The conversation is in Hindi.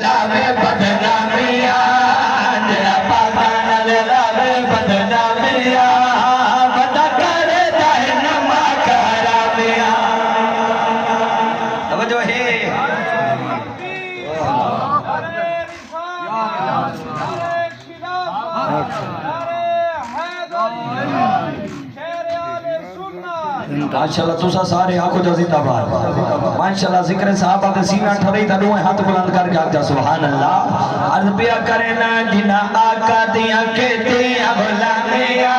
लावे बदनामिया तेरा पापा नल लावे बदनामिया बता करे जाए नमा करामिया तवज्जो है माशाल्लाह तुसा सारे आखो जो जिंदाबाद माशाल्लाह जिक्र साहबा के सीना ठरे तनु हाथ बुलंद करके आजा सुभान अल्लाह अर्ज पिया करे ना जिना आका दिया के दिया भला मिया